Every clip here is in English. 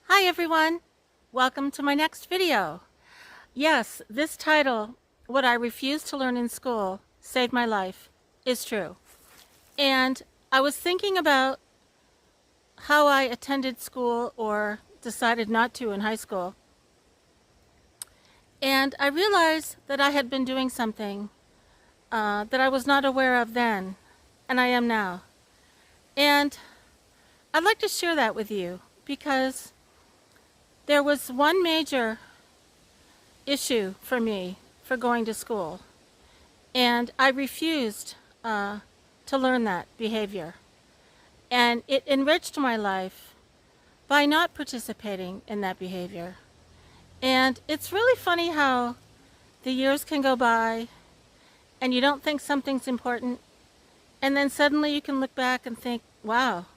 Hi everyone! Welcome to my next video. Yes, this title, What I Refused to Learn in School Saved My Life, is true. And I was thinking about how I attended school or decided not to in high school. And I realized that I had been doing something that I was not aware of then, and I am now. And I'd like to share that with you because there was one major issue for me for going to school, and I refused to learn that behavior. And it enriched my life by not participating in that behavior. And it's really funny how the years can go by and you don't think something's important, and then suddenly you can look back and think, wow,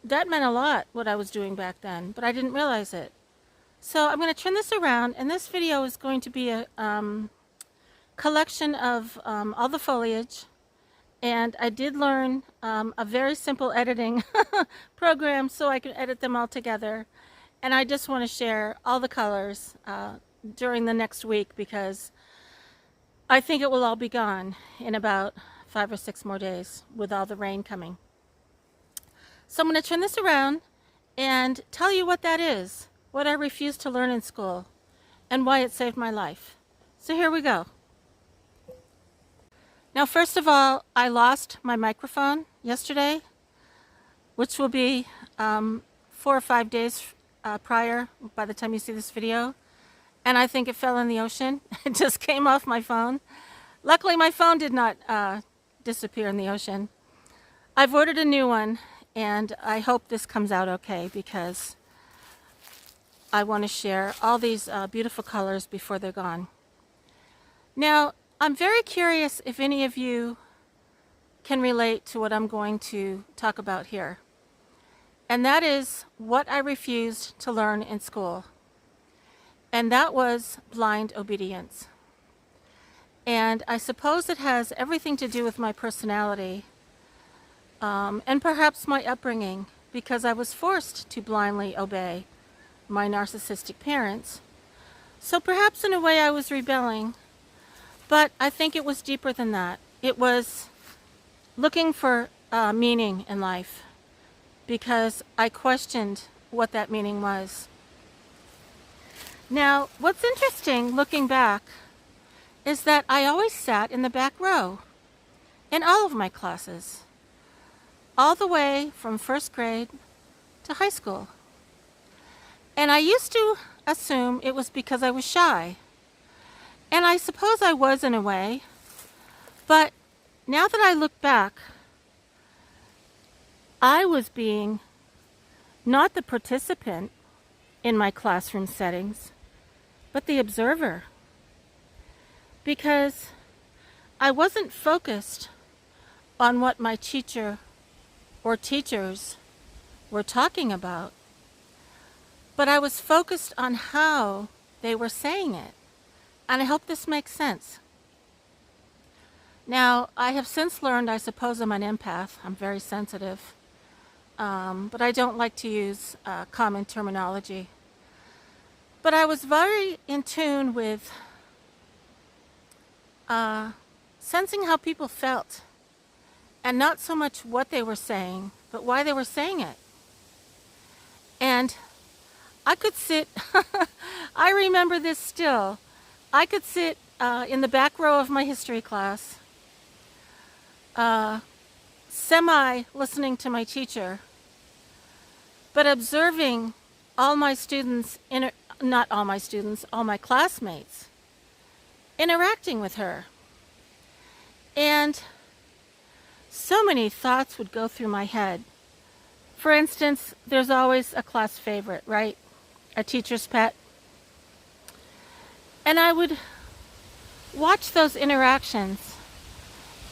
that meant a lot, what I was doing back then, but I didn't realize it. So I'm going to turn this around, and this video is going to be a collection of all the foliage. And I did learn a very simple editing program so I can edit them all together. And I just want to share all the colors during the next week because I think it will all be gone in about 5 or 6 more days with all the rain coming. So I'm going to turn this around and tell you what that is, what I refused to learn in school, and why it saved my life. So here we go. Now, first of all, I lost my microphone yesterday, which will be 4 or 5 days prior by the time you see this video. And I think it fell in the ocean. It just came off my phone. Luckily, my phone did not disappear in the ocean. I've ordered a new one, and I hope this comes out okay because I want to share all these beautiful colors before they're gone. Now, I'm very curious if any of you can relate to what I'm going to talk about here. And that is what I refused to learn in school. And that was blind obedience. And I suppose it has everything to do with my personality and perhaps my upbringing, because I was forced to blindly obey my narcissistic parents. So perhaps in a way I was rebelling. But I think it was deeper than that. It was looking for meaning in life because I questioned what that meaning was. Now, what's interesting looking back is that I always sat in the back row in all of my classes, all the way from first grade to high school. And I used to assume it was because I was shy. And I suppose I was in a way, but now that I look back, I was being not the participant in my classroom settings, but the observer. Because I wasn't focused on what my teacher or teachers were talking about, but I was focused on how they were saying it. And I hope this makes sense. Now, I have since learned, I suppose I'm an empath. I'm very sensitive. But I don't like to use common terminology. But I was very in tune with sensing how people felt. And not so much what they were saying, but why they were saying it. And I could sit, I remember this still. I could sit in the back row of my history class, semi-listening to my teacher, but observing all my students, not all my students, all my classmates, interacting with her. And so many thoughts would go through my head. For instance, there's always a class favorite, right? A teacher's pet. And I would watch those interactions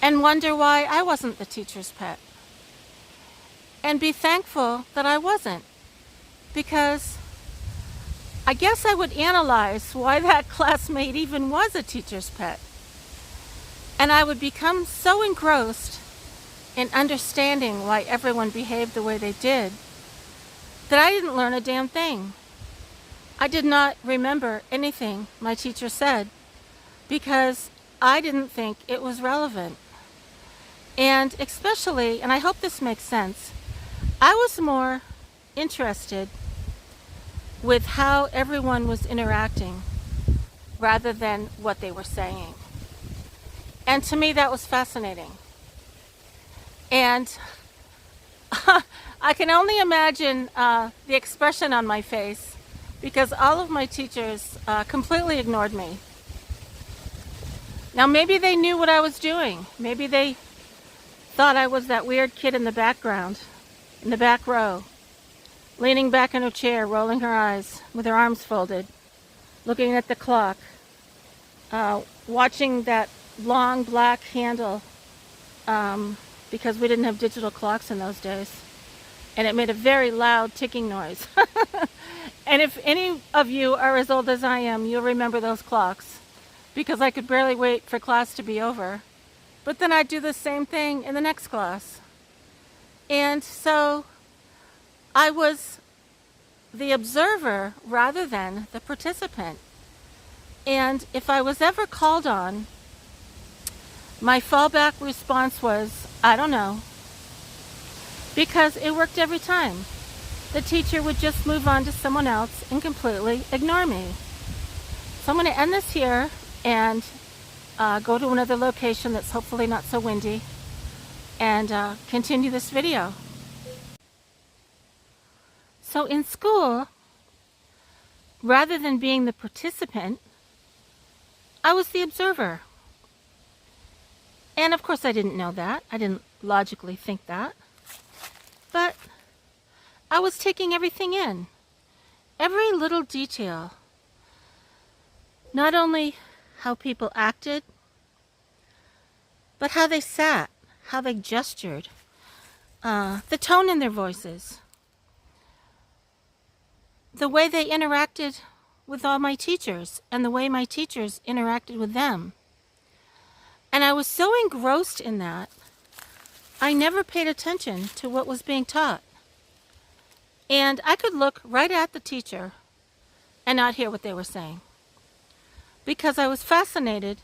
and wonder why I wasn't the teacher's pet. And be thankful that I wasn't. Because I guess I would analyze why that classmate even was a teacher's pet. And I would become so engrossed in understanding why everyone behaved the way they did that I didn't learn a damn thing. I did not remember anything my teacher said because I didn't think it was relevant. And especially, and I hope this makes sense, I was more interested with how everyone was interacting rather than what they were saying. And to me, that was fascinating. And I can only imagine the expression on my face because all of my teachers completely ignored me. Now, maybe they knew what I was doing. Maybe they thought I was that weird kid in the background, in the back row, leaning back in her chair, rolling her eyes, with her arms folded, looking at the clock, watching that long black handle, because we didn't have digital clocks in those days. And it made a very loud ticking noise. And if any of you are as old as I am, you'll remember those clocks, because I could barely wait for class to be over. But then I'd do the same thing in the next class. And so I was the observer rather than the participant. And if I was ever called on, my fallback response was, I don't know. Because it worked every time. The teacher would just move on to someone else and completely ignore me. So I'm going to end this here and go to another location that's hopefully not so windy and continue this video. So in school, rather than being the participant, I was the observer. And of course I didn't know that. I didn't logically think that. But I was taking everything in. Every little detail. Not only how people acted, but how they sat, how they gestured, the tone in their voices, the way they interacted with all my teachers, and the way my teachers interacted with them. And I was so engrossed in that, I never paid attention to what was being taught. And I could look right at the teacher and not hear what they were saying, because I was fascinated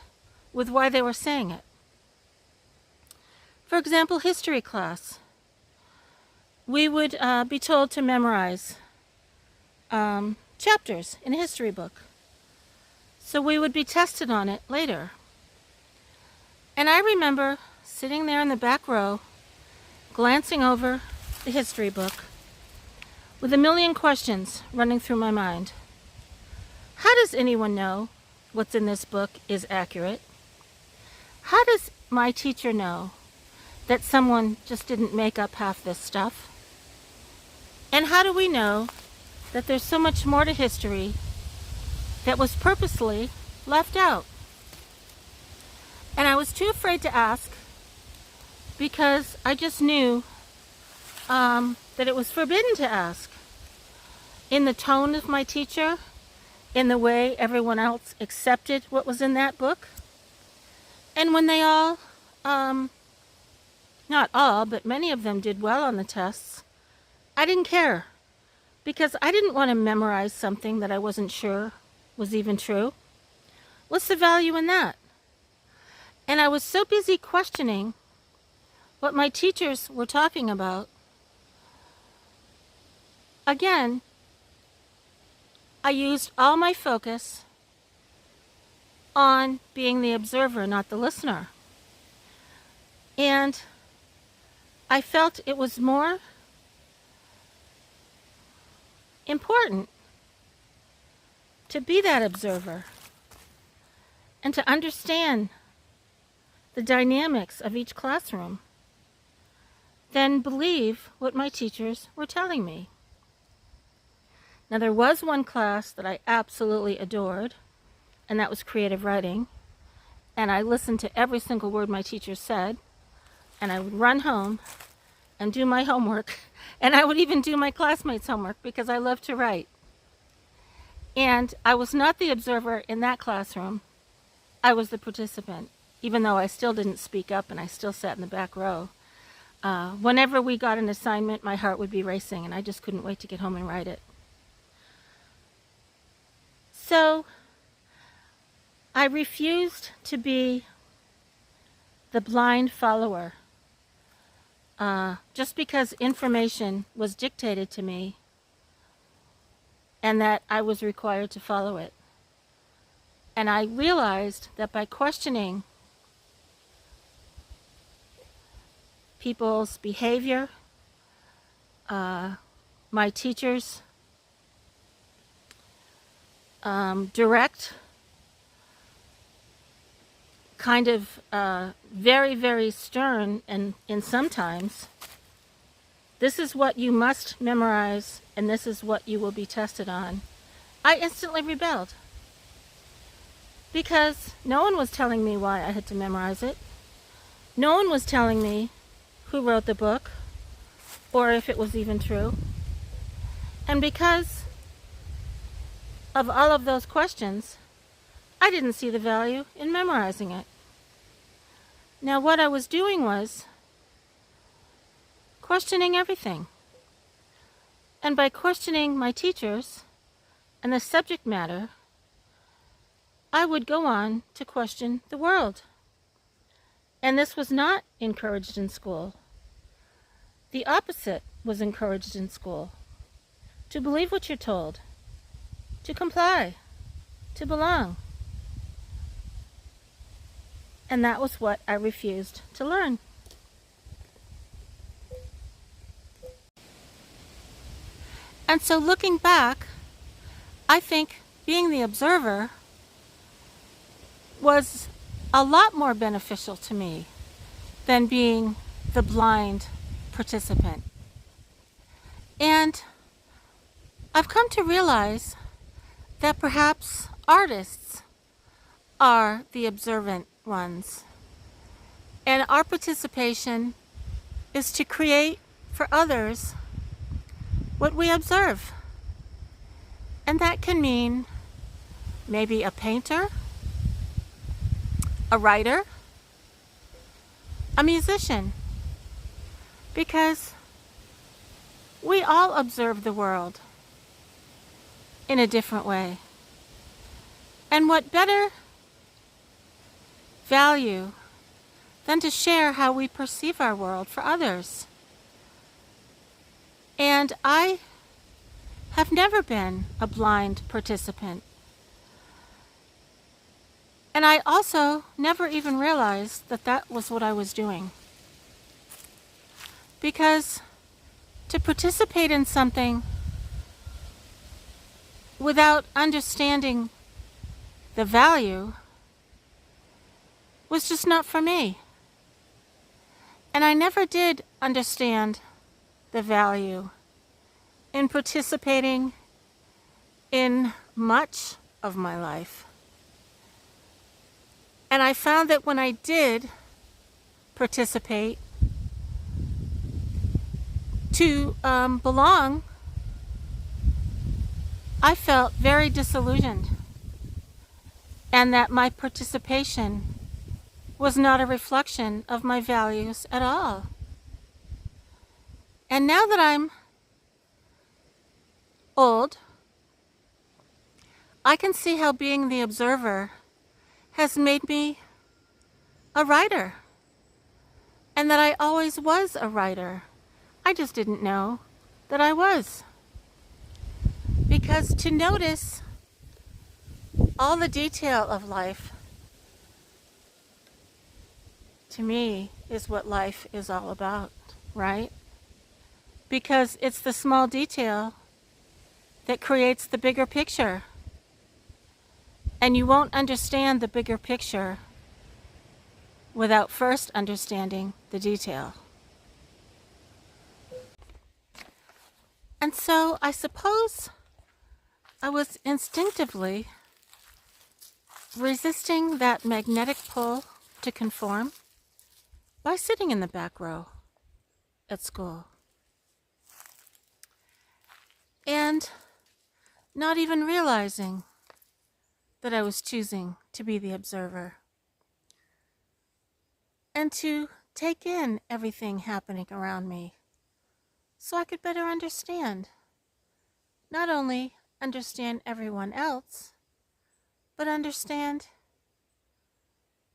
with why they were saying it. For example, history class. We would be told to memorize chapters in a history book. So we would be tested on it later. And I remember sitting there in the back row, glancing over the history book, with a million questions running through my mind. How does anyone know what's in this book is accurate? How does my teacher know that someone just didn't make up half this stuff? And how do we know that there's so much more to history that was purposely left out? And I was too afraid to ask because I just knew that it was forbidden to ask. In the tone of my teacher, in the way everyone else accepted what was in that book. And when they all, not all, but many of them did well on the tests, I didn't care, because I didn't want to memorize something that I wasn't sure was even true. What's the value in that? And I was so busy questioning what my teachers were talking about. Again, I used all my focus on being the observer, not the listener. And I felt it was more important to be that observer and to understand the dynamics of each classroom than believe what my teachers were telling me. Now, there was one class that I absolutely adored, and that was creative writing. And I listened to every single word my teacher said, and I would run home and do my homework, and I would even do my classmates' homework because I love to write. And I was not the observer in that classroom. I was the participant, even though I still didn't speak up and I still sat in the back row. Whenever we got an assignment, my heart would be racing, and I just couldn't wait to get home and write it. So I refused to be the blind follower. Just because information was dictated to me and that I was required to follow it. And I realized that by questioning people's behavior, my teachers' direct, kind of very, very stern, and sometimes, this is what you must memorize and this is what you will be tested on, I instantly rebelled. Because no one was telling me why I had to memorize it. No one was telling me who wrote the book or if it was even true. And because of all of those questions, I didn't see the value in memorizing it. Now, what I was doing was questioning everything. And by questioning my teachers and the subject matter, I would go on to question the world. And this was not encouraged in school. The opposite was encouraged in school. To believe what you're told, to comply, to belong. And that was what I refused to learn. And so looking back, I think being the observer was a lot more beneficial to me than being the blind participant. And I've come to realize that perhaps artists are the observant ones. And our participation is to create for others what we observe. And that can mean maybe a painter, a writer, a musician. Because we all observe the world in a different way. And what better value than to share how we perceive our world for others? And I have never been a blind participant. And I also never even realized that that was what I was doing. Because to participate in something without understanding the value was just not for me. And I never did understand the value in participating in much of my life. And I found that when I did participate to belong, I felt very disillusioned, and that my participation was not a reflection of my values at all. And now that I'm old, I can see how being the observer has made me a writer, and that I always was a writer. I just didn't know that I was. Because to notice all the detail of life, to me, is what life is all about, right? Because it's the small detail that creates the bigger picture. And you won't understand the bigger picture without first understanding the detail. And so I suppose I was instinctively resisting that magnetic pull to conform by sitting in the back row at school. And not even realizing that I was choosing to be the observer. And to take in everything happening around me so I could better understand. Not only understand everyone else, but understand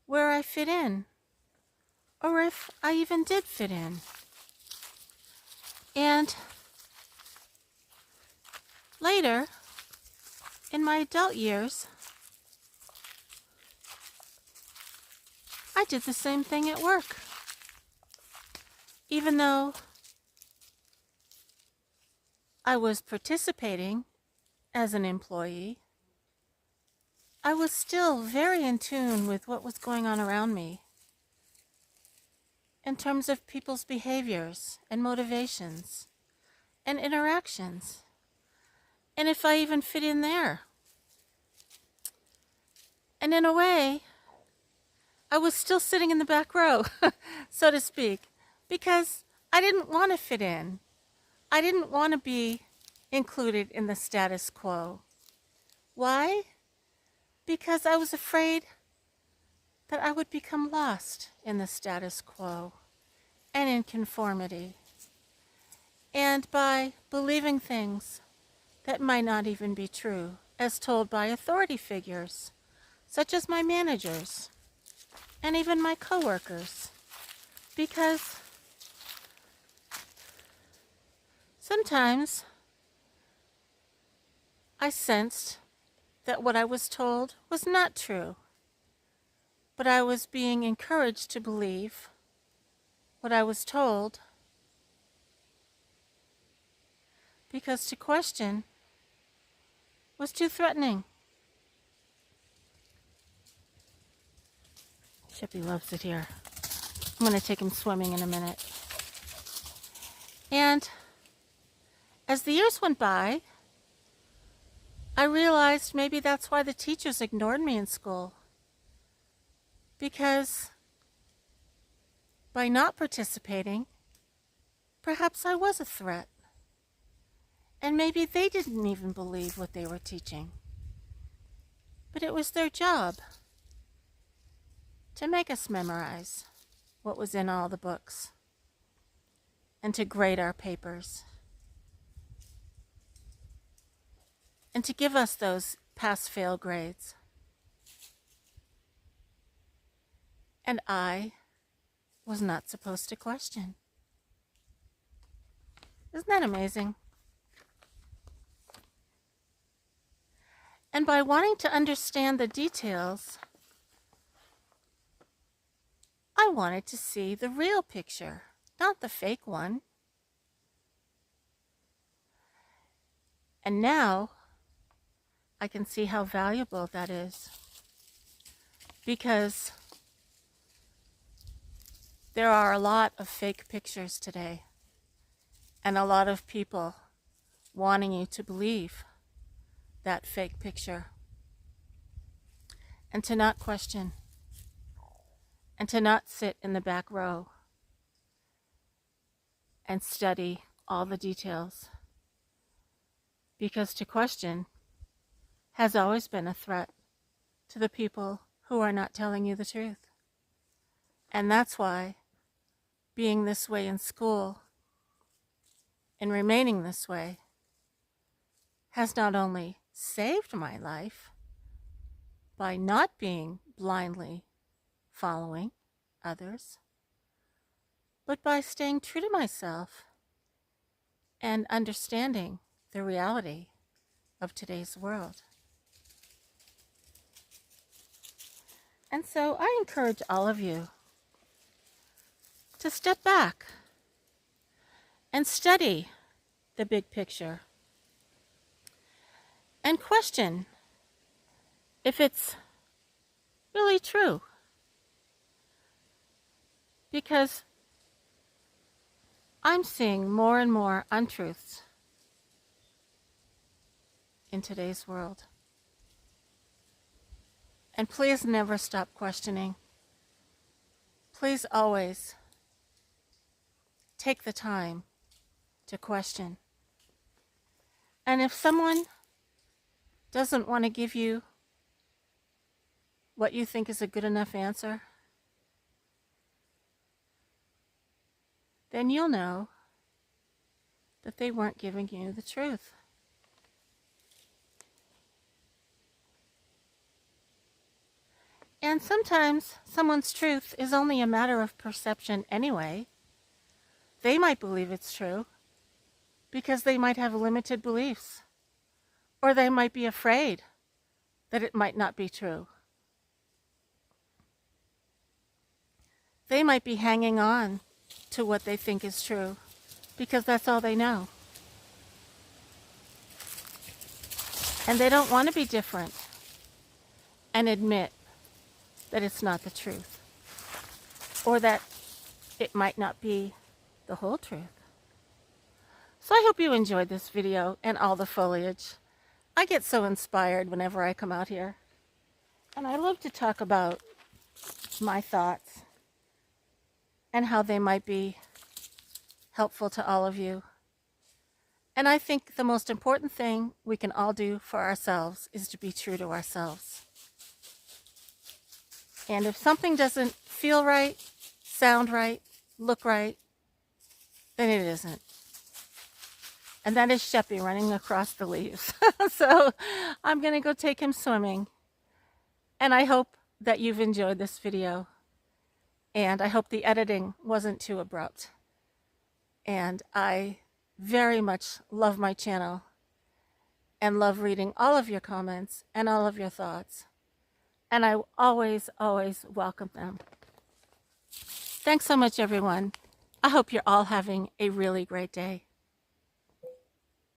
where I fit in, or if I even did fit in. And later, in my adult years, I did the same thing at work. Even though I was participating as an employee, I was still very in tune with what was going on around me in terms of people's behaviors and motivations and interactions, and if I even fit in there. And in a way, I was still sitting in the back row, so to speak, because I didn't want to fit in. I didn't want to be included in the status quo. Why? Because I was afraid that I would become lost in the status quo and in conformity. And by believing things that might not even be true, as told by authority figures, such as my managers and even my coworkers. Because sometimes I sensed that what I was told was not true, but I was being encouraged to believe what I was told because to question was too threatening. Chippy loves it here. I'm going to take him swimming in a minute. And as the years went by, I realized maybe that's why the teachers ignored me in school. Because by not participating, perhaps I was a threat. And maybe they didn't even believe what they were teaching. But it was their job to make us memorize what was in all the books and to grade our papers and to give us those pass-fail grades. And I was not supposed to question. Isn't that amazing? And by wanting to understand the details, I wanted to see the real picture, not the fake one. And now I can see how valuable that is, because there are a lot of fake pictures today and a lot of people wanting you to believe that fake picture and to not question and to not sit in the back row and study all the details, because to question has always been a threat to the people who are not telling you the truth. And that's why being this way in school and remaining this way has not only saved my life by not being blindly following others, but by staying true to myself and understanding the reality of today's world. And so I encourage all of you to step back and study the big picture and question if it's really true. Because I'm seeing more and more untruths in today's world. And please never stop questioning. Please always take the time to question. And if someone doesn't want to give you what you think is a good enough answer, then you'll know that they weren't giving you the truth. And sometimes someone's truth is only a matter of perception anyway. They might believe it's true because they might have limited beliefs, or they might be afraid that it might not be true. They might be hanging on to what they think is true because that's all they know. And they don't want to be different and admit that it's not the truth, or that it might not be the whole truth. So I hope you enjoyed this video and all the foliage. I get so inspired whenever I come out here. And I love to talk about my thoughts and how they might be helpful to all of you. And I think the most important thing we can all do for ourselves is to be true to ourselves. And if something doesn't feel right, sound right, look right, then it isn't. And that is Sheppy running across the leaves. So I'm going to go take him swimming. And I hope that you've enjoyed this video. And I hope the editing wasn't too abrupt. And I very much love my channel and love reading all of your comments and all of your thoughts. And I always, always welcome them. Thanks so much, everyone. I hope you're all having a really great day.